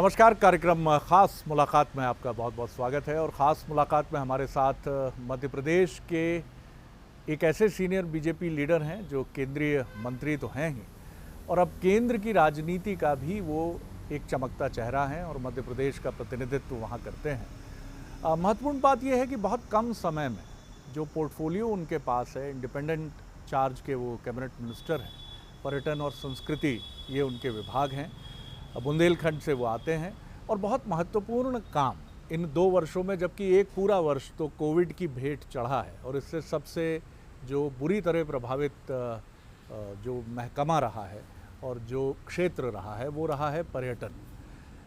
नमस्कार। कार्यक्रम ख़ास मुलाकात में आपका बहुत बहुत स्वागत है। और ख़ास मुलाकात में हमारे साथ मध्य प्रदेश के एक ऐसे सीनियर बीजेपी लीडर हैं जो केंद्रीय मंत्री तो हैं ही, और अब केंद्र की राजनीति का भी वो एक चमकता चेहरा हैं और मध्य प्रदेश का प्रतिनिधित्व वहाँ करते हैं। महत्वपूर्ण बात यह है कि बहुत कम समय में जो पोर्टफोलियो उनके पास है, इंडिपेंडेंट चार्ज के वो कैबिनेट मिनिस्टर हैं। पर्यटन और संस्कृति ये उनके विभाग हैं। बुंदेलखंड से वो आते हैं और बहुत महत्वपूर्ण काम इन 2 वर्षों में, जबकि एक पूरा वर्ष तो कोविड की भेंट चढ़ा है और इससे सबसे जो बुरी तरह प्रभावित जो महकमा रहा है और जो क्षेत्र रहा है वो रहा है पर्यटन।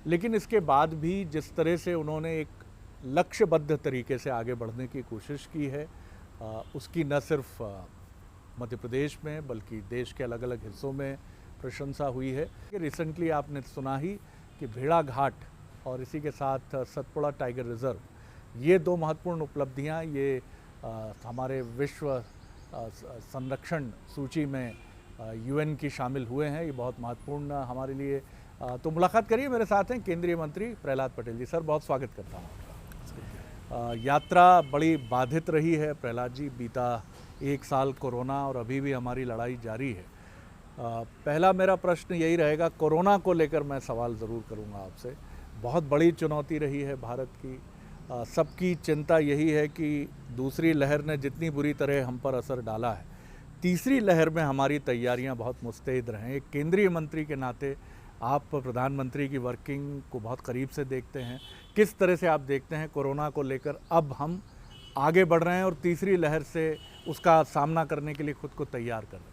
लेकिन इसके बाद भी जिस तरह से उन्होंने एक लक्ष्यबद्ध तरीके से आगे बढ़ने की कोशिश की है, उसकी न सिर्फ मध्य प्रदेश में बल्कि देश के अलग अलग हिस्सों में प्रशंसा हुई है। कि रिसेंटली आपने सुना ही कि भेड़ाघाट और इसी के साथ सतपुड़ा टाइगर रिजर्व, ये 2 महत्वपूर्ण उपलब्धियां ये हमारे विश्व संरक्षण सूची में यूएन की शामिल हुए हैं। ये बहुत महत्वपूर्ण हमारे लिए। तो मुलाकात करिए, मेरे साथ हैं केंद्रीय मंत्री प्रहलाद पटेल जी। सर, बहुत स्वागत करता हूँ आपका। यात्रा बड़ी बाधित रही है प्रहलाद जी, बीता 1 साल कोरोना और अभी भी हमारी लड़ाई जारी है। पहला मेरा प्रश्न यही रहेगा, कोरोना को लेकर मैं सवाल ज़रूर करूंगा आपसे। बहुत बड़ी चुनौती रही है भारत की। सबकी चिंता यही है कि दूसरी लहर ने जितनी बुरी तरह हम पर असर डाला है, तीसरी लहर में हमारी तैयारियां बहुत मुस्तैद रहें। एक केंद्रीय मंत्री के नाते आप प्रधानमंत्री की वर्किंग को बहुत करीब से देखते हैं। किस तरह से आप देखते हैं कोरोना को लेकर अब हम आगे बढ़ रहे हैं और तीसरी लहर से उसका सामना करने के लिए खुद को तैयार कर रहे हैं?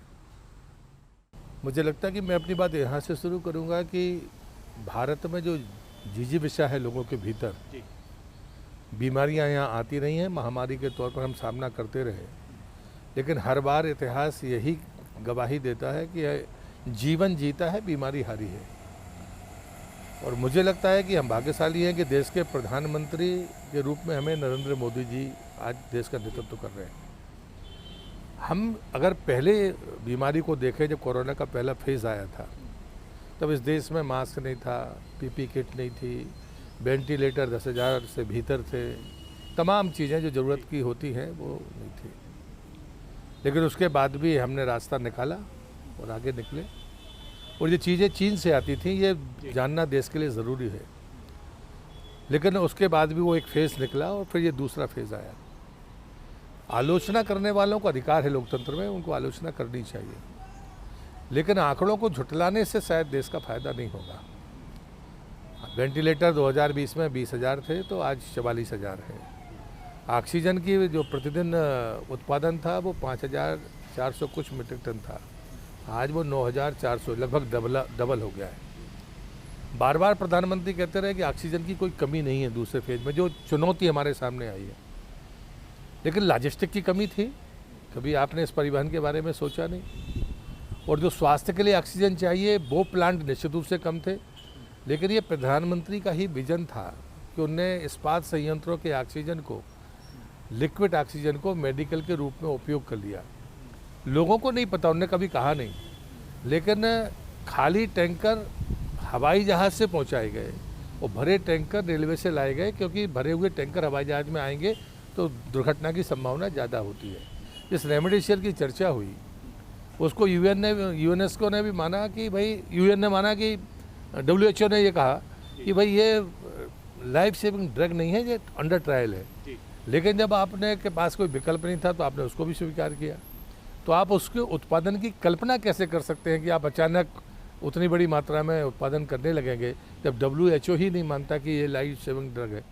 मुझे लगता है कि मैं अपनी बात यहाँ से शुरू करूँगा कि भारत में जो जिजीविषा है लोगों के भीतर, बीमारियाँ यहाँ आती रही हैं, महामारी के तौर पर हम सामना करते रहे, लेकिन हर बार इतिहास यही गवाही देता है कि जीवन जीता है, बीमारी हारी है। और मुझे लगता है कि हम भाग्यशाली हैं कि देश के प्रधानमंत्री के रूप में हमें नरेंद्र मोदी जी आज देश का नेतृत्व कर रहे हैं। हम अगर पहले बीमारी को देखें, जब कोरोना का पहला फेज़ आया था, तब इस देश में मास्क नहीं था, पीपी किट नहीं थी, वेंटिलेटर 10,000 से भीतर थे, तमाम चीज़ें जो ज़रूरत की होती हैं वो नहीं थी। लेकिन उसके बाद भी हमने रास्ता निकाला और आगे निकले। और ये चीज़ें चीन से आती थी, ये जानना देश के लिए ज़रूरी है। लेकिन उसके बाद भी वो एक फेज़ निकला और फिर ये दूसरा फेज़ आया। आलोचना करने वालों को अधिकार है लोकतंत्र में, उनको आलोचना करनी चाहिए, लेकिन आंकड़ों को झुठलाने से शायद देश का फायदा नहीं होगा। वेंटिलेटर 2020 में 20,000 थे तो आज 44,000 है। ऑक्सीजन की जो प्रतिदिन उत्पादन था वो 5,400 कुछ मीट्रिक टन था, आज वो 9,400, लगभग डबल हो गया है। बार बार प्रधानमंत्री कहते रहे कि ऑक्सीजन की कोई कमी नहीं है दूसरे फेज में, जो चुनौती हमारे सामने आई है। लेकिन लॉजिस्टिक की कमी थी, कभी आपने इस परिवहन के बारे में सोचा नहीं। और जो स्वास्थ्य के लिए ऑक्सीजन चाहिए वो प्लांट निश्चित रूप से कम थे, लेकिन ये प्रधानमंत्री का ही विजन था कि उन्होंने इस्पात संयंत्रों के ऑक्सीजन को, लिक्विड ऑक्सीजन को मेडिकल के रूप में उपयोग कर लिया। लोगों को नहीं पता, उन्होंने कभी कहा नहीं, लेकिन खाली टैंकर हवाई जहाज़ से पहुँचाए गए और भरे टैंकर रेलवे से लाए गए, क्योंकि भरे हुए टैंकर हवाई जहाज़ में आएंगे तो दुर्घटना की संभावना ज़्यादा होती है। इस रेमडेसिविर की चर्चा हुई, उसको यूएनएसको ने भी माना कि भाई, यूएन ने माना कि WHO ने ये कहा कि भाई ये लाइफ सेविंग ड्रग नहीं है, ये अंडर ट्रायल है। लेकिन जब आपने के पास कोई विकल्प नहीं था तो आपने उसको भी स्वीकार किया। तो आप उसके उत्पादन की कल्पना कैसे कर सकते हैं कि आप अचानक उतनी बड़ी मात्रा में उत्पादन करने लगेंगे जब WHO ही नहीं मानता कि ये लाइफ सेविंग ड्रग है।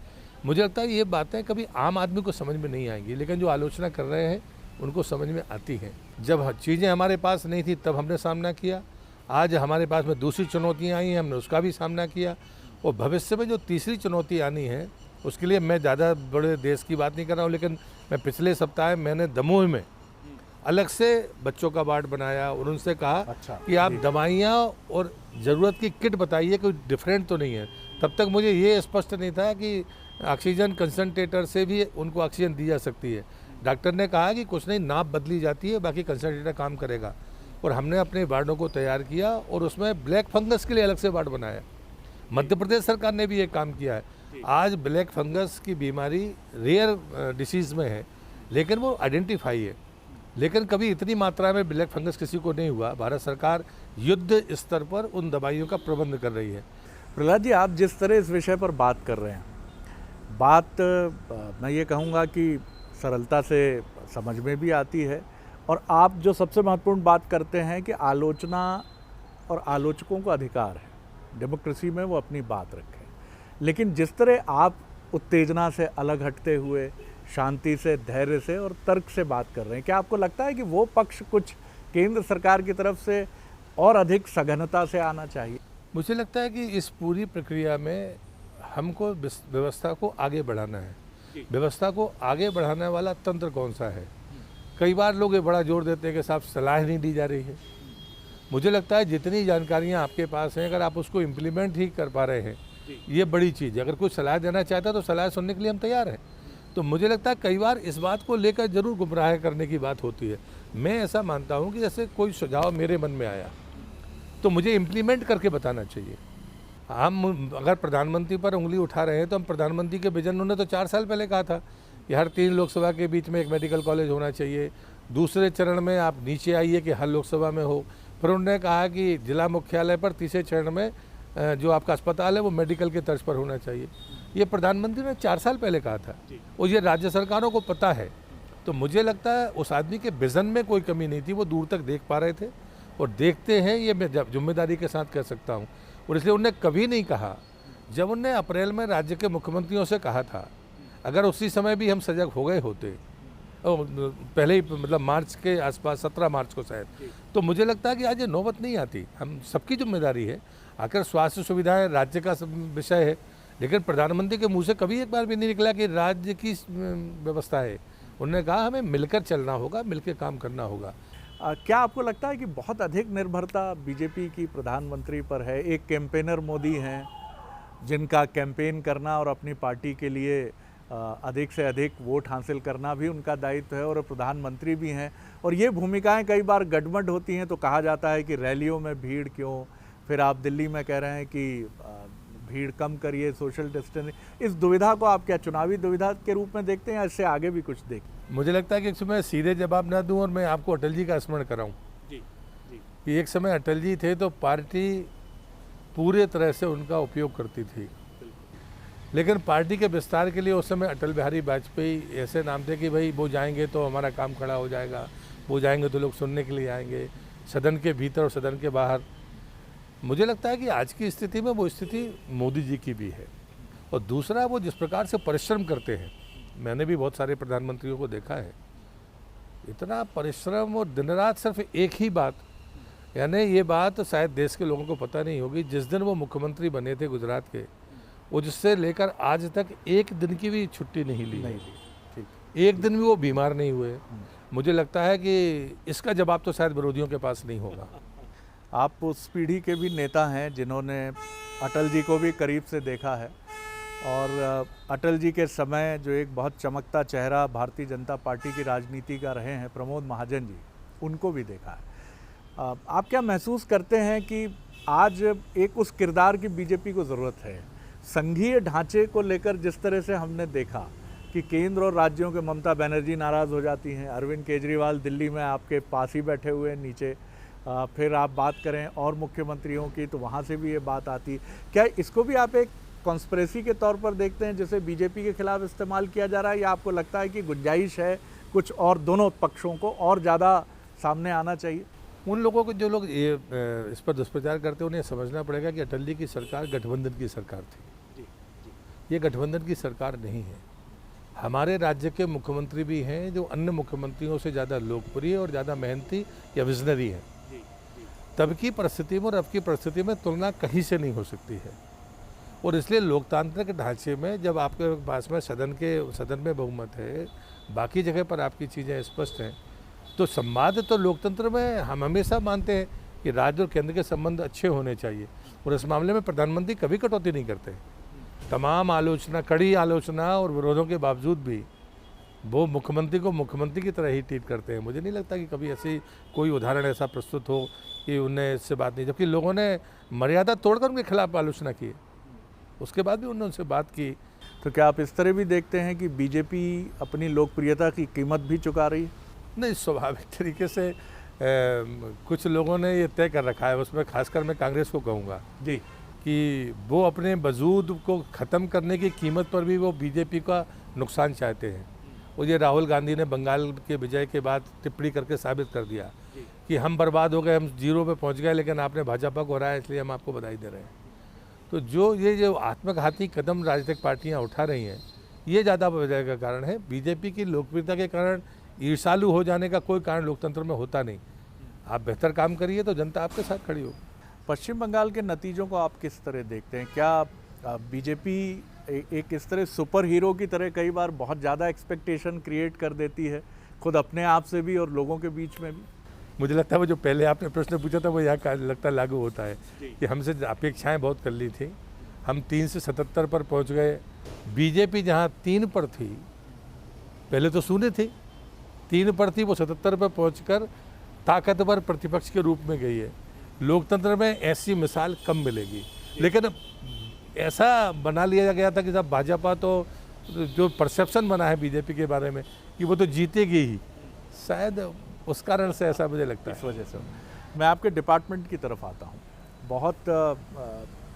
मुझे लगता है ये बातें कभी आम आदमी को समझ में नहीं आएंगी, लेकिन जो आलोचना कर रहे हैं उनको समझ में आती हैं। जब चीज़ें हमारे पास नहीं थी तब हमने सामना किया, आज हमारे पास में दूसरी चुनौतियाँ आई हैं, हमने उसका भी सामना किया। और भविष्य में जो तीसरी चुनौती आनी है, उसके लिए मैं ज़्यादा बड़े देश की बात नहीं कर रहा हूँ, लेकिन मैं पिछले सप्ताह मैंने दमोह में अलग से बच्चों का वार्ड बनाया और उनसे कहा कि आप दवाइयाँ और ज़रूरत की किट बताइए, कोई डिफरेंट तो नहीं है। तब तक मुझे ये स्पष्ट नहीं था कि ऑक्सीजन कंसनट्रेटर से भी उनको ऑक्सीजन दी जा सकती है। डॉक्टर ने कहा कि कुछ नहीं, नाप बदली जाती है, बाकी कंसनट्रेटर काम करेगा। और हमने अपने वार्डों को तैयार किया और उसमें ब्लैक फंगस के लिए अलग से वार्ड बनाया। मध्य प्रदेश सरकार ने भी ये काम किया है। आज ब्लैक फंगस की बीमारी रेयर डिसीज़ में है, लेकिन वो आइडेंटिफाई है, लेकिन कभी इतनी मात्रा में ब्लैक फंगस किसी को नहीं हुआ। भारत सरकार युद्ध स्तर पर उन दवाइयों का प्रबंध कर रही है। प्रहलाद जी, आप जिस तरह इस विषय पर बात कर रहे हैं, बात मैं ये कहूँगा कि सरलता से समझ में भी आती है, और आप जो सबसे महत्वपूर्ण बात करते हैं कि आलोचना और आलोचकों को अधिकार है, डेमोक्रेसी में वो अपनी बात रखें, लेकिन जिस तरह आप उत्तेजना से अलग हटते हुए शांति से, धैर्य से और तर्क से बात कर रहे हैं, क्या आपको लगता है कि वो पक्ष कुछ केंद्र सरकार की तरफ से और अधिक सघनता से आना चाहिए? मुझे लगता है कि इस पूरी प्रक्रिया में हमको व्यवस्था को आगे बढ़ाना है। व्यवस्था को आगे बढ़ाने वाला तंत्र कौन सा है? कई बार लोग ये बड़ा जोर देते हैं कि साहब सलाह नहीं दी जा रही है। मुझे लगता है जितनी जानकारियाँ आपके पास हैं, अगर आप उसको इम्प्लीमेंट ही कर पा रहे हैं, ये बड़ी चीज़ है। अगर कोई सलाह देना चाहता है तो सलाह सुनने के लिए हम तैयार हैं। तो मुझे लगता है कई बार इस बात को लेकर जरूर गुमराह करने की बात होती है। मैं ऐसा मानता हूँ कि जैसे कोई सुझाव मेरे मन में आया तो मुझे इम्प्लीमेंट करके बताना चाहिए। हम अगर प्रधानमंत्री पर उंगली उठा रहे हैं तो हम प्रधानमंत्री के विजन, उन्होंने तो 4 साल पहले कहा था कि हर 3 लोकसभा के बीच में एक मेडिकल कॉलेज होना चाहिए। दूसरे चरण में आप नीचे आइए कि हर लोकसभा में हो। फिर उन्होंने कहा कि जिला मुख्यालय पर तीसरे चरण में जो आपका अस्पताल है वो मेडिकल के तर्ज पर होना चाहिए। ये प्रधानमंत्री ने 4 साल पहले कहा था और ये राज्य सरकारों को पता है। तो मुझे लगता है उस आदमी के विजन में कोई कमी नहीं थी, वो दूर तक देख पा रहे थे और देखते हैं, ये मैं जिम्मेदारी के साथ कह सकता हूँ। और इसलिए उन्होंने कभी नहीं कहा, जब उन्होंने अप्रैल में राज्य के मुख्यमंत्रियों से कहा था, अगर उसी समय भी हम सजग हो गए होते, पहले ही मतलब मार्च के आसपास, 17 मार्च को शायद, तो मुझे लगता है कि आज ये नौबत नहीं आती। हम सबकी जिम्मेदारी है। आखिर स्वास्थ्य सुविधाएं राज्य का विषय है, लेकिन प्रधानमंत्री के मुंह से कभी एक बार भी नहीं निकला कि राज्य की व्यवस्था है। उन्होंने कहा हमें मिलकर चलना होगा, मिलकर काम करना होगा। क्या आपको लगता है कि बहुत अधिक निर्भरता बीजेपी की प्रधानमंत्री पर है? एक कैंपेनर मोदी हैं जिनका कैंपेन करना और अपनी पार्टी के लिए अधिक से अधिक वोट हासिल करना भी उनका दायित्व है, और प्रधानमंत्री भी हैं, और ये भूमिकाएं कई बार गड़बड़ होती हैं। तो कहा जाता है कि रैलियों में भीड़ क्यों, फिर आप दिल्ली में कह रहे हैं कि भीड़ कम करिए, सोशल डिस्टेंसिंग। इस दुविधा को आप क्या चुनावी दुविधा के रूप में देखते हैं या इससे आगे भी कुछ देखते हैं? मुझे लगता है कि एक समय सीधे जवाब ना दूं और मैं आपको अटल जी का स्मरण कराऊं कि एक समय अटल जी थे तो पार्टी पूरे तरह से उनका उपयोग करती थी, लेकिन पार्टी के विस्तार के लिए उस समय अटल बिहारी वाजपेयी ऐसे नाम थे कि भाई वो जाएंगे तो हमारा काम खड़ा हो जाएगा, वो जाएंगे तो लोग सुनने के लिए आएंगे, सदन के भीतर और सदन के बाहर। मुझे लगता है कि आज की स्थिति में वो स्थिति मोदी जी की भी है। और दूसरा, वो जिस प्रकार से परिश्रम करते हैं, मैंने भी बहुत सारे प्रधानमंत्रियों को देखा है, इतना परिश्रम और दिन रात सिर्फ एक ही बात, यानी ये बात शायद देश के लोगों को पता नहीं होगी, जिस दिन वो मुख्यमंत्री बने थे गुजरात के, वो जिससे लेकर आज तक एक दिन की भी छुट्टी नहीं ली। ठीक, एक दिन भी वो बीमार नहीं हुए। मुझे लगता है कि इसका जवाब तो शायद विरोधियों के पास नहीं होगा। आप उस पीढ़ी के भी नेता हैं जिन्होंने अटल जी को भी करीब से देखा है, और अटल जी के समय जो एक बहुत चमकता चेहरा भारतीय जनता पार्टी की राजनीति का रहे हैं, प्रमोद महाजन जी, उनको भी देखा है। आप क्या महसूस करते हैं कि आज एक उस किरदार की बीजेपी को ज़रूरत है? संघीय ढांचे को लेकर जिस तरह से हमने देखा कि केंद्र और राज्यों के, ममता बनर्जी नाराज़ हो जाती हैं, अरविंद केजरीवाल दिल्ली में आपके पास ही बैठे हुए नीचे, फिर आप बात करें और मुख्यमंत्रियों की तो वहाँ से भी ये बात आती। क्या इसको भी आप एक कॉन्स्पिरेसी के तौर पर देखते हैं जिसे बीजेपी के खिलाफ इस्तेमाल किया जा रहा है, या आपको लगता है कि गुंजाइश है कुछ और, दोनों पक्षों को और ज़्यादा सामने आना चाहिए? उन लोगों को, जो लोग ये इस पर दुष्प्रचार करते हैं, उन्हें समझना पड़ेगा कि अटल जी की सरकार गठबंधन की सरकार थी। ये गठबंधन की सरकार नहीं है। हमारे राज्य के मुख्यमंत्री भी हैं जो अन्य मुख्यमंत्रियों से ज़्यादा लोकप्रिय और ज़्यादा मेहनती या विजनरी हैं। तब की परिस्थिति में और अब की परिस्थिति में तुलना कहीं से नहीं हो सकती है। और इसलिए लोकतांत्रिक ढांचे में जब आपके पास में सदन में बहुमत है, बाकी जगह पर आपकी चीज़ें स्पष्ट हैं, तो संवाद तो लोकतंत्र में हम हमेशा मानते हैं कि राज्य और केंद्र के संबंध अच्छे होने चाहिए, और इस मामले में प्रधानमंत्री कभी कटौती नहीं करते। तमाम आलोचना, कड़ी आलोचना और विरोधों के बावजूद भी वो मुख्यमंत्री को मुख्यमंत्री की तरह ही ट्रीट करते हैं। मुझे नहीं लगता कि कभी ऐसी कोई उदाहरण ऐसा प्रस्तुत हो कि उन्हें इससे बात नहीं, जबकि लोगों ने मर्यादा तोड़कर उनके खिलाफ आलोचना की है। उसके बाद भी उन्होंने उनसे बात की। तो क्या आप इस तरह भी देखते हैं कि बीजेपी अपनी लोकप्रियता की कीमत भी चुका रही है? नहीं, स्वाभाविक तरीके से कुछ लोगों ने ये तय कर रखा है, उसमें खासकर मैं कांग्रेस को कहूँगा जी, कि वो अपने वजूद को ख़त्म करने की कीमत पर भी वो बीजेपी का नुकसान चाहते हैं। और ये राहुल गांधी ने बंगाल के विजय के बाद टिप्पणी करके साबित कर दिया कि हम बर्बाद हो गए, हम जीरो पे पहुंच गए, लेकिन आपने भाजपा को हराया, इसलिए हम आपको बधाई दे रहे हैं। तो जो आत्मघाती कदम राजनीतिक पार्टियां उठा रही हैं, ये ज़्यादा वजह का कारण है। बीजेपी की लोकप्रियता के कारण ईर्ष्यालु हो जाने का कोई कारण लोकतंत्र में होता नहीं। आप बेहतर काम करिए तो जनता आपके साथ खड़ी हो। पश्चिम बंगाल के नतीजों को आप किस तरह देखते हैं? क्या बीजेपी एक इस तरह सुपर हीरो की तरह कई बार बहुत ज़्यादा एक्सपेक्टेशन क्रिएट कर देती है, खुद अपने आप से भी और लोगों के बीच में भी? मुझे लगता है वो जो पहले आपने प्रश्न पूछा था वो यहाँ लगता लागू होता है कि हमसे अपेक्षाएं बहुत कर ली थी, हम 3 से 77 पर पहुँच गए। बीजेपी जहाँ 3 पर थी, पहले तो 0 थी, 3 पर थी, वो 77 पर पहुँचकर ताकतवर प्रतिपक्ष के रूप में गई है। लोकतंत्र में ऐसी मिसाल कम मिलेगी, लेकिन ऐसा बना लिया गया था कि जब भाजपा तो जो परसेप्शन बना है बीजेपी के बारे में कि वो तो जीतेगी ही, शायद उस कारण से ऐसा मुझे लगता है। इस वजह से मैं आपके डिपार्टमेंट की तरफ आता हूँ। बहुत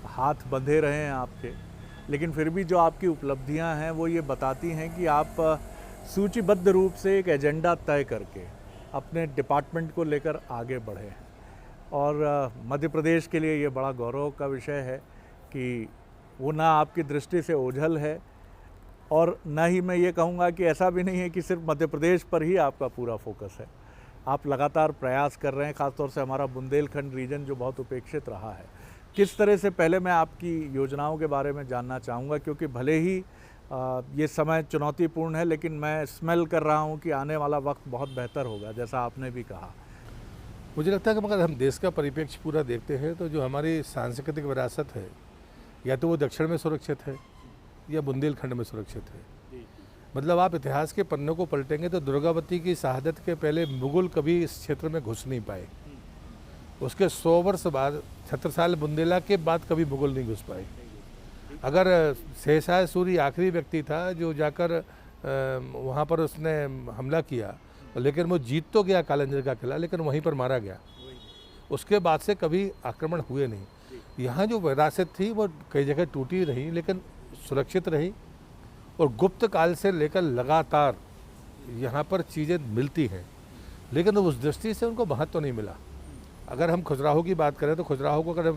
हाथ बंधे रहे हैं आपके, लेकिन फिर भी जो आपकी उपलब्धियाँ हैं वो ये बताती हैं कि आप सूचीबद्ध रूप से एक एजेंडा तय करके अपने डिपार्टमेंट को लेकर आगे बढ़े हैं। और मध्य प्रदेश के लिए ये बड़ा गौरव का विषय है कि वो ना आपकी दृष्टि से ओझल है, और ना ही मैं ये कहूँगा कि ऐसा भी नहीं है कि सिर्फ मध्य प्रदेश पर ही आपका पूरा फोकस है। आप लगातार प्रयास कर रहे हैं, ख़ासतौर से हमारा बुंदेलखंड रीजन जो बहुत उपेक्षित रहा है। किस तरह से, पहले मैं आपकी योजनाओं के बारे में जानना चाहूँगा, क्योंकि भले ही ये समय चुनौतीपूर्ण है, लेकिन मैं स्मेल कर रहा हूँ कि आने वाला वक्त बहुत बेहतर होगा, जैसा आपने भी कहा। मुझे लगता है कि अगर हम देश का परिप्रेक्ष्य पूरा देखते हैं तो जो हमारी सांस्कृतिक विरासत है, या तो वो दक्षिण में सुरक्षित है या बुंदेलखंड में सुरक्षित है। मतलब आप इतिहास के पन्नों को पलटेंगे तो दुर्गावती की शहादत के पहले मुगल कभी इस क्षेत्र में घुस नहीं पाए। उसके 100 वर्ष बाद, छत्रसाल बुंदेला के बाद कभी मुगल नहीं घुस पाए। अगर शेरशाह सूरी आखिरी व्यक्ति था जो जाकर वहाँ पर उसने हमला किया, लेकिन वो जीत तो गया कालंजर का किला, लेकिन वहीं पर मारा गया। उसके बाद से कभी आक्रमण हुए नहीं। यहाँ जो विरासत थी वो कई जगह टूटी रही, लेकिन सुरक्षित रही, और गुप्त काल से लेकर लगातार यहाँ पर चीज़ें मिलती हैं, लेकिन उस दृष्टि से उनको महत्व नहीं मिला। अगर हम खजुराहो की बात करें तो खजुराहो को अगर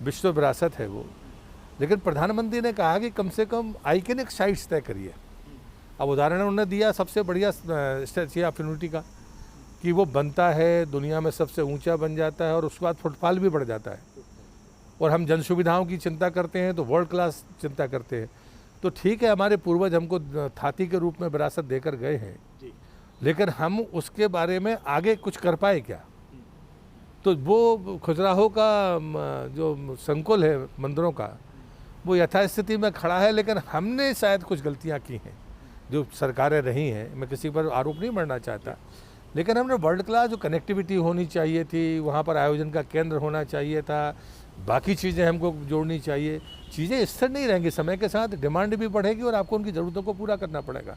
विश्व विरासत है वो, लेकिन प्रधानमंत्री ने कहा कि कम से कम आइकनिक साइट्स तय करिए। अब उदाहरण उन्होंने दिया सबसे बढ़िया स्टैच्यू ऑफ यूनिटी का, कि वो बनता है, दुनिया में सबसे ऊंचा बन जाता है, और उसके बाद फुटफॉल भी बढ़ जाता है। और हम जन सुविधाओं की चिंता करते हैं तो वर्ल्ड क्लास चिंता करते हैं। तो ठीक है, हमारे पूर्वज हमको थाती के रूप में विरासत देकर गए हैं, लेकिन हम उसके बारे में आगे कुछ कर पाए क्या? तो वो खजुराहो का जो संकुल है मंदिरों का, वो यथास्थिति में खड़ा है, लेकिन हमने शायद कुछ गलतियां की हैं जो सरकारें रही हैं। मैं किसी पर आरोप नहीं मढ़ना चाहता, लेकिन हमने वर्ल्ड क्लास जो कनेक्टिविटी होनी चाहिए थी, वहाँ पर आयोजन का केंद्र होना चाहिए था, बाकी चीज़ें हमको जोड़नी चाहिए। चीज़ें स्थिर नहीं रहेंगी, समय के साथ डिमांड भी बढ़ेगी और आपको उनकी ज़रूरतों को पूरा करना पड़ेगा।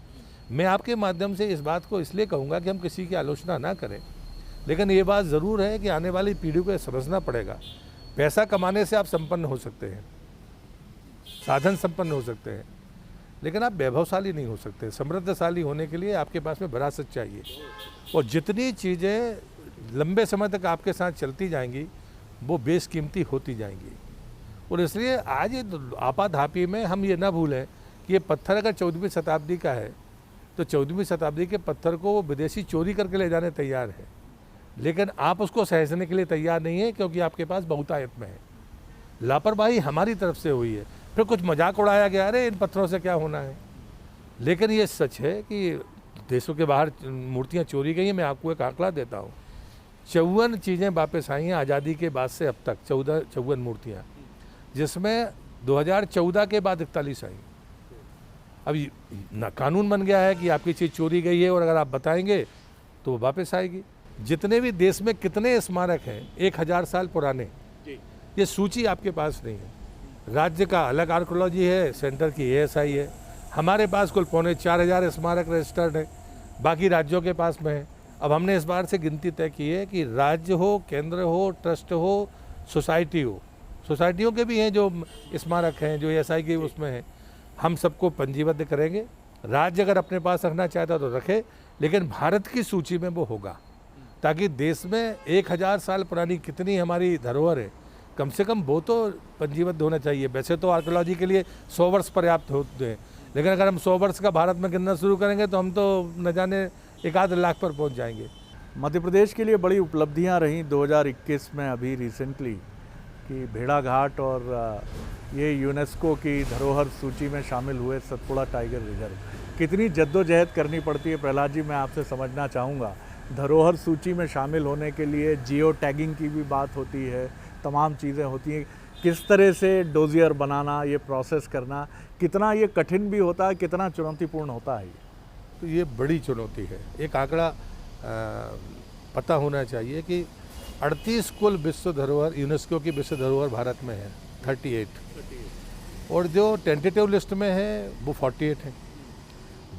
मैं आपके माध्यम से इस बात को इसलिए कहूँगा कि हम किसी की आलोचना ना करें, लेकिन ये बात ज़रूर है कि आने वाली पीढ़ी को समझना पड़ेगा। पैसा कमाने से आप संपन्न हो सकते हैं, साधन संपन्न हो सकते हैं, लेकिन आप वैभवशाली नहीं हो सकते। समृद्धशाली होने के लिए आपके पास में विरासत चाहिए, और जितनी चीज़ें लंबे समय तक आपके साथ चलती जाएंगी वो बेशकीमती होती जाएंगी। और इसलिए आज ये आपाधापी में हम ये ना भूलें कि ये पत्थर अगर 14वीं शताब्दी का है तो 14वीं शताब्दी के पत्थर को वो विदेशी चोरी करके ले जाने तैयार है, लेकिन आप उसको सहेजने के लिए तैयार नहीं है, क्योंकि आपके पास बहुतायत में है। लापरवाही हमारी तरफ से हुई है, फिर कुछ मजाक उड़ाया गया, अरे इन पत्थरों से क्या होना है। लेकिन ये सच है कि देशों के बाहर मूर्तियाँ चोरी गई हैं। मैं आपको एक आंकड़ा देता हूँ, 54 चीज़ें वापस आई हैं आज़ादी के बाद से अब तक, 54 मूर्तियाँ, जिसमें 2014 के बाद 41 आई। अब ना कानून बन गया है कि आपकी चीज़ चोरी गई है और अगर आप बताएंगे तो वो वापस आएगी। जितने भी देश में कितने स्मारक हैं 1000 साल पुराने, ये सूची आपके पास नहीं है। राज्य का अलग आर्कोलॉजी है, सेंटर की ASI है। हमारे पास कुल 4,500 स्मारक रजिस्टर्ड है, बाकी राज्यों के पास में है। अब हमने इस बार से गिनती तय की है कि राज्य हो, केंद्र हो, ट्रस्ट हो, सोसाइटी हो, सोसाइटियों के भी हैं जो स्मारक हैं जो ASI के उसमें हैं, हम सबको पंजीबद्ध करेंगे। राज्य अगर अपने पास रखना चाहता तो रखे, लेकिन भारत की सूची में वो होगा, ताकि देश में 1000 साल पुरानी कितनी हमारी धरोहर है, कम से कम वो तो पंजीबद्ध होना चाहिए। वैसे तो आर्कोलॉजी के लिए 100 वर्ष पर्याप्त होते हैं, लेकिन अगर हम 100 वर्ष का भारत में गिनना शुरू करेंगे तो हम तो न जाने 1 लाख पर पहुंच जाएंगे। मध्य प्रदेश के लिए बड़ी उपलब्धियां रहीं 2021 में अभी रिसेंटली कि भेड़ाघाट और ये यूनेस्को की धरोहर सूची में शामिल हुए सतपुड़ा टाइगर रिजर्व। कितनी जद्दोजहद करनी पड़ती है प्रहलाद जी, मैं आपसे समझना चाहूँगा। धरोहर सूची में शामिल होने के लिए जियो टैगिंग की भी बात होती है, तमाम चीज़ें होती हैं। किस तरह से डोजियर बनाना, ये प्रोसेस करना, कितना ये कठिन भी होता है, कितना चुनौतीपूर्ण होता है? तो ये बड़ी चुनौती है। एक आंकड़ा पता होना चाहिए कि 38 कुल विश्व धरोहर, यूनेस्को की विश्व धरोहर भारत में है, 38, और जो टेंटेटिव लिस्ट में है वो 48 है।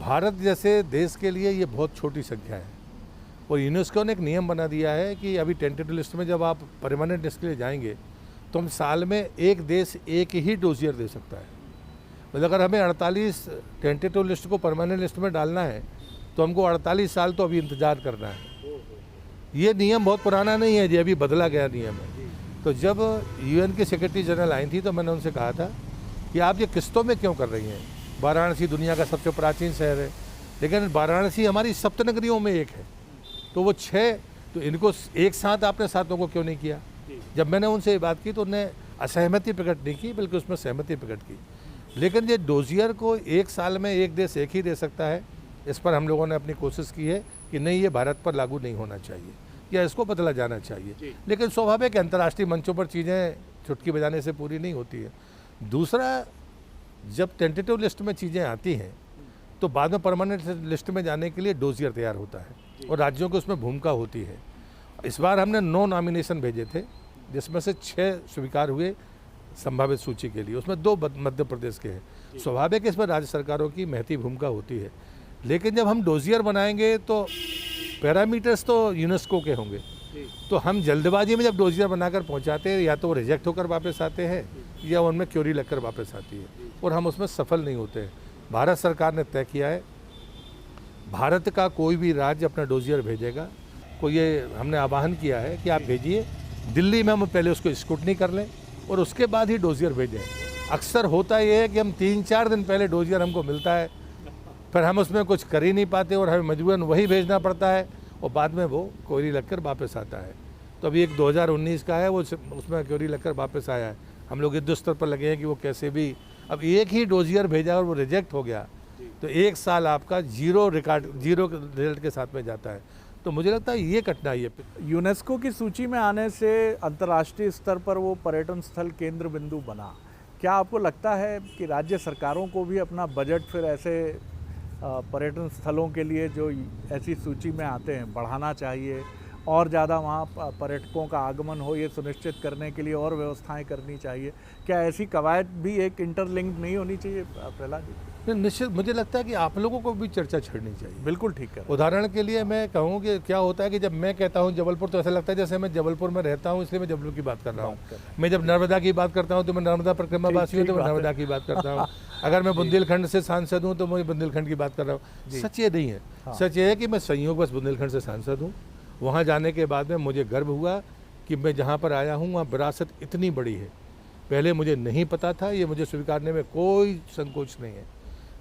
भारत जैसे देश के लिए ये बहुत छोटी संख्या है, और यूनेस्को ने एक नियम बना दिया है कि अभी टेंटेटिव लिस्ट में जब आप परमानेंट लिस्ट के लिए जाएंगे तो हम साल में एक देश एक ही डोजियर दे सकता है। मतलब अगर हमें 48 टेंटेटिव लिस्ट को परमानेंट लिस्ट में डालना है तो हमको 48 साल तो अभी इंतज़ार करना है। ये नियम बहुत पुराना नहीं है, ये अभी बदला गया नियम है। तो जब UN की सेक्रेटरी जनरल आई थी तो मैंने उनसे कहा था कि आप ये किस्तों में क्यों कर रही हैं? वाराणसी दुनिया का सबसे प्राचीन शहर है, लेकिन वाराणसी हमारी सप्तनगरियों में एक है, तो वो 6, तो इनको एक साथ आपने सातों को क्यों नहीं किया? जब मैंने उनसे ये बात की तो उन्हें असहमति प्रकट नहीं की, बल्कि उसमें सहमति प्रकट की। लेकिन ये डोजियर को एक साल में एक देश एक ही दे सकता है, इस पर हम लोगों ने अपनी कोशिश की है कि नहीं, ये भारत पर लागू नहीं होना चाहिए या इसको बदला जाना चाहिए। लेकिन स्वाभाविक है, अंतर्राष्ट्रीय मंचों पर चीज़ें चुटकी बजाने से पूरी नहीं होती है। दूसरा, जब टेंटेटिव लिस्ट में चीज़ें आती हैं तो बाद में परमानेंट लिस्ट में जाने के लिए डोजियर तैयार होता है और राज्यों की उसमें भूमिका होती है। इस बार हमने 9 नॉमिनेशन भेजे थे, जिसमें से 6 स्वीकार हुए संभावित सूची के लिए, उसमें 2 मध्य प्रदेश के हैं। स्वाभाविक है इसमें राज्य सरकारों की महती भूमिका होती है, लेकिन जब हम डोजियर बनाएंगे तो पैरामीटर्स तो यूनेस्को के होंगे, तो हम जल्दबाजी में जब डोजियर बनाकर पहुंचाते हैं या तो वो रिजेक्ट होकर वापस आते हैं या उनमें क्योरी लगकर वापस आती है, और हम उसमें सफल नहीं होते हैं। भारत सरकार ने तय किया है, भारत का कोई भी राज्य अपना डोजियर भेजेगा, को ये हमने आह्वान किया है कि आप भेजिए, दिल्ली में हम पहले उसको स्क्रूटनी कर लें और उसके बाद ही डोजियर भेजें। अक्सर होता ये है कि हम 3-4 दिन पहले डोजियर हमको मिलता है, फिर हम उसमें कुछ कर ही नहीं पाते और हमें मजबूरन वही भेजना पड़ता है, और बाद में वो क्वेरी लगकर वापस आता है। तो अभी एक 2019 का है, वो उसमें क्वेरी लगकर वापस आया है। हम लोग युद्ध स्तर पर लगे हैं कि वो कैसे भी, अब एक ही डोजियर भेजा और वो रिजेक्ट हो गया तो 1 साल आपका जीरो रिजल्ट के साथ में जाता है। तो मुझे लगता है ये कठिनाई है। यूनेस्को की सूची में आने से अंतर्राष्ट्रीय स्तर पर वो पर्यटन स्थल केंद्र बिंदु बना। क्या आपको लगता है कि राज्य सरकारों को भी अपना बजट फिर ऐसे पर्यटन स्थलों के लिए जो ऐसी सूची में आते हैं बढ़ाना चाहिए, और ज़्यादा वहाँ पर्यटकों का आगमन हो ये सुनिश्चित करने के लिए और व्यवस्थाएं करनी चाहिए? क्या ऐसी कवायद भी एक इंटरलिंक्ड नहीं होनी चाहिए प्रहलाद जी? निश्चित मुझे लगता है कि आप लोगों को भी चर्चा छेड़नी चाहिए। बिल्कुल ठीक है। उदाहरण के लिए मैं कहूँ कि क्या होता है कि जब मैं कहता हूँ जबलपुर, तो ऐसा लगता है जैसे मैं जबलपुर में रहता हूँ इसलिए मैं जबलपुर की बात कर रहा हूँ। मैं जब नर्मदा की बात करता हूँ तो मैं नर्मदा परिक्रमा वासी हूँ तो मैं नर्मदा की बात करता हूँ। अगर मैं बुंदेलखंड से सांसद हूँ तो मैं बुंदेलखंड की बात कर रहा हूँ। सच ये नहीं है, सच ये है कि मैं संयोगवश बुंदेलखंड से सांसद हूँ। वहाँ जाने के बाद में मुझे गर्व हुआ कि मैं जहाँ पर आया हूँ वहाँ विरासत इतनी बड़ी है। पहले मुझे नहीं पता था, ये मुझे स्वीकारने में कोई संकोच नहीं है,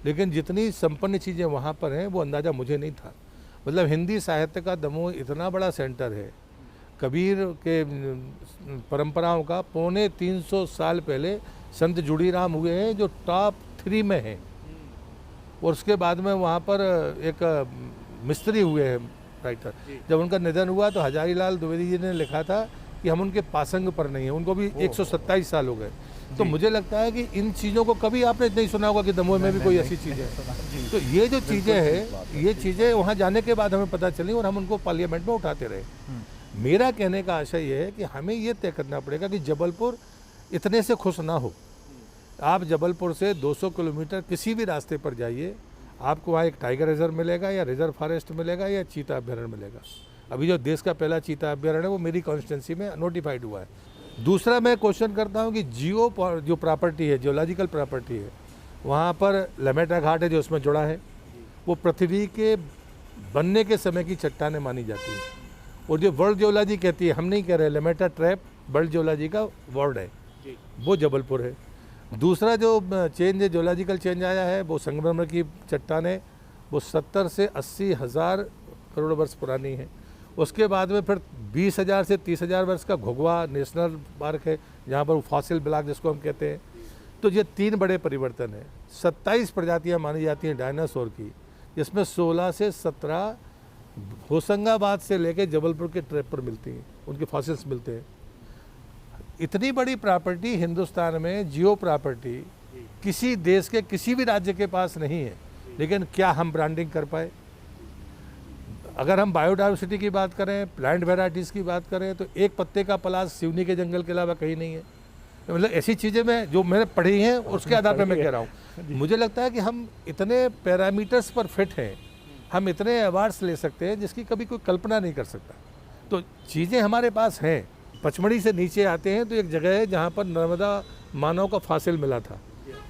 लेकिन जितनी संपन्न चीज़ें वहाँ पर हैं वो अंदाज़ा मुझे नहीं था। मतलब हिंदी साहित्य का दमोह इतना बड़ा सेंटर है, कबीर के परंपराओं का 350 साल पहले संत जुड़ीराम हुए हैं जो टॉप 3 में हैं, और उसके बाद में वहाँ पर एक मिस्त्री हुए हैं राइटर। जब उनका निधन हुआ तो हजारीलाल द्विवेदी जी ने लिखा था कि हम उनके पासंग पर नहीं है, उनको भी 127 साल हो गए। तो मुझे लगता है कि इन चीज़ों को कभी आपने नहीं सुना होगा कि दमोह में भी कोई ऐसी चीज़ें हैं। तो ये जो चीज़ें हैं, ये चीज़ें वहाँ जाने के बाद हमें पता चली और हम उनको पार्लियामेंट में उठाते रहे। मेरा कहने का आशय ये है कि हमें ये तय करना पड़ेगा कि जबलपुर इतने से खुश ना हो आप जबलपुर से 200 किलोमीटर किसी भी रास्ते पर जाइए, आपको वहाँ एक टाइगर रिजर्व मिलेगा या रिजर्व फॉरेस्ट मिलेगा या चीता अभ्यारण्य मिलेगा। अभी जो देश का पहला चीता अभ्यारण्य है वो मेरी कॉन्स्टिट्यूंसी में नोटिफाइड हुआ है। दूसरा मैं क्वेश्चन करता हूँ कि जो प्रॉपर्टी है, जियोलॉजिकल प्रॉपर्टी है, वहाँ पर लमेटा घाट है जो उसमें जुड़ा है, वो पृथ्वी के बनने के समय की चट्टानें मानी जाती है। और जो वर्ल्ड जियोलॉजी कहती है, हम नहीं कह रहे, लमेटा ट्रैप वर्ल्ड जियोलॉजी का वर्ड है, वो जबलपुर है। दूसरा जो चेंज है, जियोलॉजिकल चेंज आया है, वो संगमरमर की चट्टानें, वो 70 से 80 हज़ार करोड़ वर्ष पुरानी है। उसके बाद में फिर 20,000 से 30,000 वर्ष का घुघवा नेशनल पार्क है, जहाँ पर फॉसिल ब्लॉक जिसको हम कहते हैं। तो ये 3 बड़े परिवर्तन हैं। 27 प्रजातियाँ मानी जाती हैं डायनासोर की, जिसमें 16 से 17 होशंगाबाद से लेकर जबलपुर के ट्रैप पर मिलती हैं, उनके फॉसिल्स मिलते हैं। इतनी बड़ी प्रॉपर्टी हिंदुस्तान में, जियो प्रॉपर्टी किसी देश के किसी भी राज्य के पास नहीं है, लेकिन क्या हम ब्रांडिंग कर पाए? अगर हम बायोडाइवर्सिटी की बात करें, प्लांट वेराइटीज़ की बात करें, तो एक पत्ते का पलाश सिवनी के जंगल के अलावा कहीं नहीं है। मतलब ऐसी चीज़ें मैं जो मैंने पढ़ी हैं उसके आधार पर मैं कह रहा हूँ। मुझे लगता है कि हम इतने पैरामीटर्स पर फिट हैं, हम इतने अवार्ड्स ले सकते हैं जिसकी कभी कोई कल्पना नहीं कर सकता। तो चीज़ें हमारे पास हैं। पचमढ़ी से नीचे आते हैं तो एक जगह है जहाँ पर नर्मदा मानव का फासिल मिला था,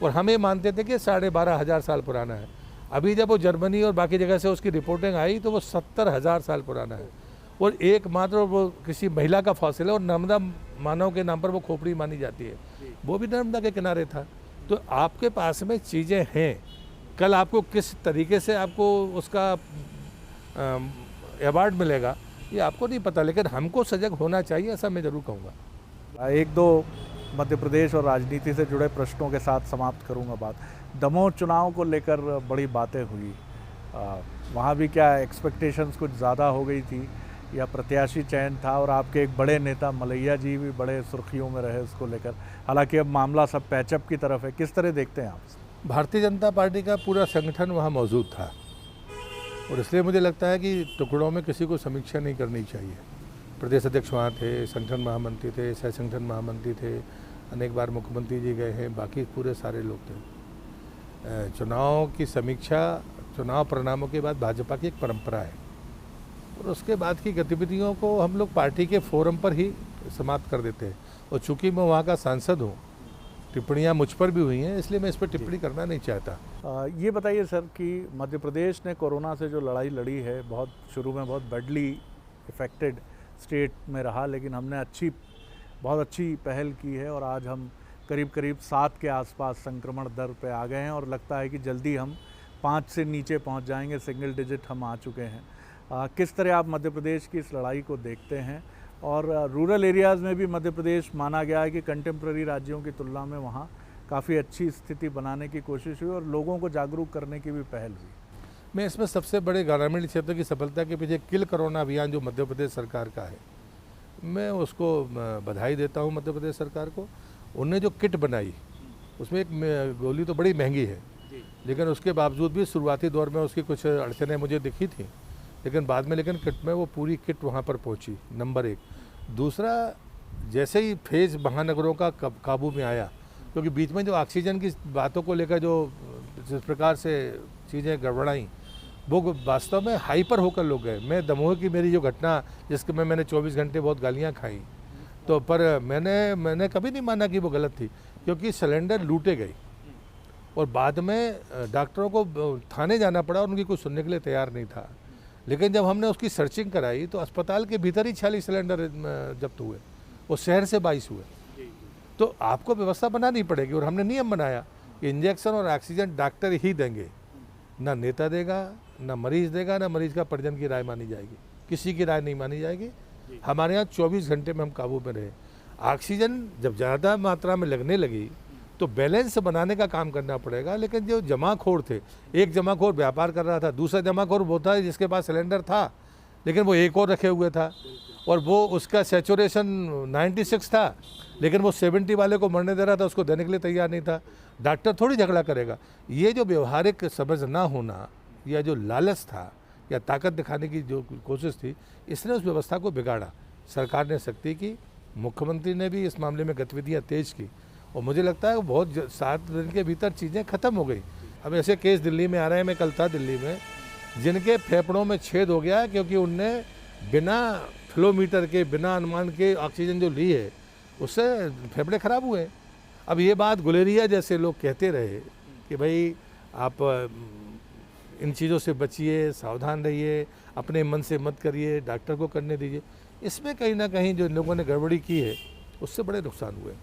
और हम ये मानते थे कि 12,500 साल पुराना है। अभी जब वो जर्मनी और बाकी जगह से उसकी रिपोर्टिंग आई तो वो 70,000 साल पुराना है, और एकमात्र वो किसी महिला का फासिल है, और नर्मदा मानव के नाम पर वो खोपड़ी मानी जाती है, वो भी नर्मदा के किनारे था। तो आपके पास में चीज़ें हैं। कल आपको किस तरीके से आपको उसका अवार्ड मिलेगा ये आपको नहीं पता, लेकिन हमको सजग होना चाहिए, ऐसा मैं ज़रूर कहूँगा। 1-2 मध्य प्रदेश और राजनीति से जुड़े प्रश्नों के साथ समाप्त करूंगा बात। दमोह चुनाव को लेकर बड़ी बातें हुई, वहाँ भी क्या एक्सपेक्टेशंस कुछ ज़्यादा हो गई थी या प्रत्याशी चयन था? और आपके एक बड़े नेता मलैया जी भी बड़े सुर्खियों में रहे उसको लेकर, हालांकि अब मामला सब पैचअप की तरफ है। किस तरह देखते हैं आप? भारतीय जनता पार्टी का पूरा संगठन वहाँ मौजूद था, और इसलिए मुझे लगता है कि टुकड़ों में किसी को समीक्षा नहीं करनी चाहिए। प्रदेश अध्यक्ष वहाँ थे, संगठन महामंत्री थे, सह संगठन महामंत्री थे, अनेक बार मुख्यमंत्री जी गए हैं, बाकी पूरे सारे लोग थे। चुनाव की समीक्षा चुनाव परिणामों के बाद भाजपा की एक परंपरा है, और उसके बाद की गतिविधियों को हम लोग पार्टी के फोरम पर ही समाप्त कर देते हैं। और चूँकि मैं वहाँ का सांसद हूँ, टिप्पणियाँ मुझ पर भी हुई हैं, इसलिए मैं इस पर टिप्पणी करना नहीं चाहता। ये बताइए सर कि मध्य प्रदेश ने कोरोना से जो लड़ाई लड़ी है, बहुत शुरू में बहुत बैडली इफ़ेक्टेड स्टेट में रहा, लेकिन हमने बहुत अच्छी पहल की है, और आज हम करीब 7 के आसपास संक्रमण दर पे आ गए हैं, और लगता है कि जल्दी हम 5 से नीचे पहुंच जाएंगे, सिंगल डिजिट हम आ चुके हैं। किस तरह आप मध्य प्रदेश की इस लड़ाई को देखते हैं? और रूरल एरियाज़ में भी मध्य प्रदेश माना गया है कि कंटेम्प्रेरी राज्यों की तुलना में वहाँ काफ़ी अच्छी स्थिति बनाने की कोशिश हुई और लोगों को जागरूक करने की भी पहल हुई। मैं इसमें सबसे बड़े ग्रामीण क्षेत्र की सफलता के पीछे किल कोरोना अभियान जो मध्य प्रदेश सरकार का है, मैं उसको बधाई देता हूँ मध्य प्रदेश सरकार को। उनने जो किट बनाई उसमें एक गोली तो बड़ी महंगी है, लेकिन उसके बावजूद भी शुरुआती दौर में उसकी कुछ अड़चनें मुझे दिखी थी, लेकिन बाद में किट में वो पूरी किट वहाँ पर पहुँची, नंबर 1। दूसरा, जैसे ही फेज़ महानगरों का काबू में आया, क्योंकि बीच में जो ऑक्सीजन की बातों को लेकर जो जिस प्रकार से चीज़ें गड़बड़ाई, वो वास्तव में हाइपर होकर लोग गए। मैं दमोह की मेरी जो घटना जिसके में मैंने 24 घंटे बहुत गालियाँ खाई, तो पर मैंने कभी नहीं माना कि वो गलत थी, क्योंकि सिलेंडर लूटे गए और बाद में डॉक्टरों को थाने जाना पड़ा और उनकी कुछ सुनने के लिए तैयार नहीं था। लेकिन जब हमने उसकी सर्चिंग कराई तो अस्पताल के भीतर ही 46 सिलेंडर जब्त हुए और शहर से 22 हुए। तो आपको व्यवस्था बनानी पड़ेगी, और हमने नियम बनाया कि इंजेक्शन और ऑक्सीजन डॉक्टर ही देंगे, ना नेता देगा, ना मरीज़ देगा, ना मरीज़ का परिजन की राय मानी जाएगी, किसी की राय नहीं मानी जाएगी। हमारे यहाँ 24 घंटे में हम काबू में रहे। ऑक्सीजन जब ज़्यादा मात्रा में लगने लगी तो बैलेंस बनाने का काम करना पड़ेगा। लेकिन जो जमाखोर थे, एक जमाखोर व्यापार कर रहा था, दूसरा जमाखोर वो था जिसके पास सिलेंडर था लेकिन वो एक और रखे हुए था, और वो उसका सैचुरेशन 96 था, लेकिन वो 70 वाले को मरने दे रहा था, उसको देने के लिए तैयार नहीं था। डॉक्टर थोड़ी झगड़ा करेगा। ये जो व्यवहारिक समझ ना होना या जो लालच था या ताकत दिखाने की जो कोशिश थी, इसने उस व्यवस्था को बिगाड़ा। सरकार ने सख्ती की, मुख्यमंत्री ने भी इस मामले में गतिविधियाँ तेज की, और मुझे लगता है वो बहुत 7 दिन के भीतर चीज़ें ख़त्म हो गई। अब ऐसे केस दिल्ली में आ रहे हैं, मैं कल था दिल्ली में, जिनके फेफड़ों में छेद हो गया क्योंकि उनने बिना फ्लोमीटर के, बिना अनुमान के ऑक्सीजन जो ली है उससे फेफड़े ख़राब हुए। अब ये बात गुलेरिया जैसे लोग कहते रहे कि भाई आप इन चीज़ों से बचिए, सावधान रहिए, अपने मन से मत करिए, डॉक्टर को करने दीजिए, इसमें कहीं ना कहीं जो लोगों ने गड़बड़ी की है उससे बड़े नुकसान हुए।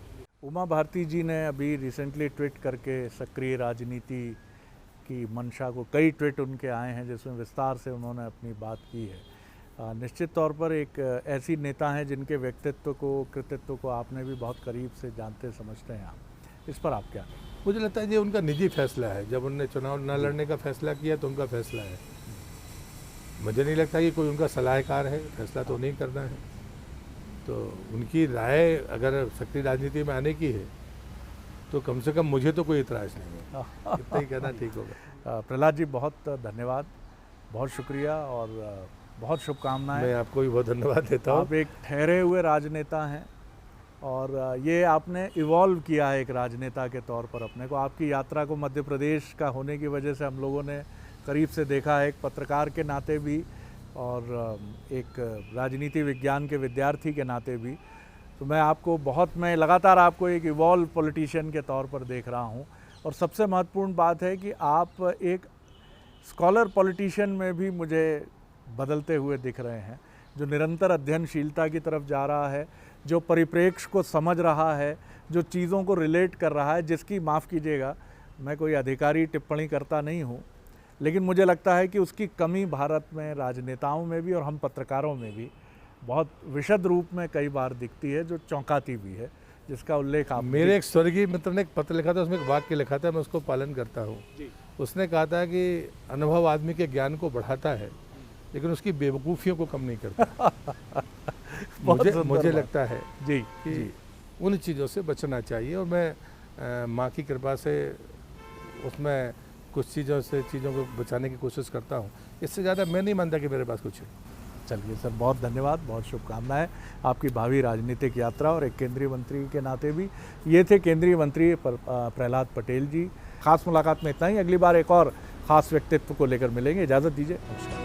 उमा भारती जी ने अभी रिसेंटली ट्वीट करके सक्रिय राजनीति की मंशा को, कई ट्वीट उनके आए हैं जिसमें विस्तार से उन्होंने अपनी बात की है। निश्चित तौर पर एक ऐसी नेता हैं जिनके व्यक्तित्व को, कृतित्व को आपने भी बहुत करीब से जानते समझते हैं आप, इस पर आप क्या? मुझे लगता है ये उनका निजी फैसला है। जब उन्होंने चुनाव न लड़ने का फैसला किया तो उनका फैसला है। मुझे नहीं लगता कि कोई उनका सलाहकार है, फैसला तो नहीं करना है। तो उनकी राय अगर सक्रिय राजनीति में आने की है तो कम से कम मुझे तो कोई इतराज़ नहीं है, इतना ही कहना ठीक होगा। प्रहलाद जी बहुत धन्यवाद, बहुत शुक्रिया और बहुत शुभकामनाएं। मैं आपको भी बहुत धन्यवाद देता हूँ। आप एक ठहरे हुए राजनेता हैं और ये आपने इवॉल्व किया है एक राजनेता के तौर पर अपने को। आपकी यात्रा को मध्य प्रदेश का होने की वजह से हम लोगों ने करीब से देखा है, एक पत्रकार के नाते भी और एक राजनीति विज्ञान के विद्यार्थी के नाते भी। तो मैं लगातार आपको एक इवॉल्व पॉलिटिशियन के तौर पर देख रहा हूँ। और सबसे महत्वपूर्ण बात है कि आप एक स्कॉलर पॉलिटिशियन में भी मुझे बदलते हुए दिख रहे हैं, जो निरंतर अध्ययनशीलता की तरफ जा रहा है, जो परिप्रेक्ष्य को समझ रहा है, जो चीज़ों को रिलेट कर रहा है, जिसकी, माफ़ कीजिएगा मैं कोई अधिकारी टिप्पणी करता नहीं हूँ, लेकिन मुझे लगता है कि उसकी कमी भारत में राजनेताओं में भी और हम पत्रकारों में भी बहुत विशद रूप में कई बार दिखती है, जो चौंकाती भी है, जिसका उल्लेख आप। मेरे एक स्वर्गीय मित्र ने एक पत्र लिखा था, उसमें एक वाक्य लिखा था, मैं उसको पालन करता हूँ। उसने कहा था कि अनुभव आदमी के ज्ञान को बढ़ाता है लेकिन उसकी बेवकूफ़ियों को कम नहीं करता। मुझे लगता है जी कि उन चीज़ों से बचना चाहिए और मैं माँ की कृपा से उसमें कुछ चीज़ों को बचाने की कोशिश करता हूँ। इससे ज़्यादा मैं नहीं मानता कि मेरे पास कुछ है। चलिए सर, बहुत धन्यवाद, बहुत शुभकामनाएं आपकी भावी राजनीतिक यात्रा और एक केंद्रीय मंत्री के नाते भी। ये थे केंद्रीय मंत्री प्रहलाद पटेल जी। खास मुलाकात में इतना ही, अगली बार एक और खास व्यक्तित्व को लेकर मिलेंगे। इजाज़त दीजिए, नमस्कार।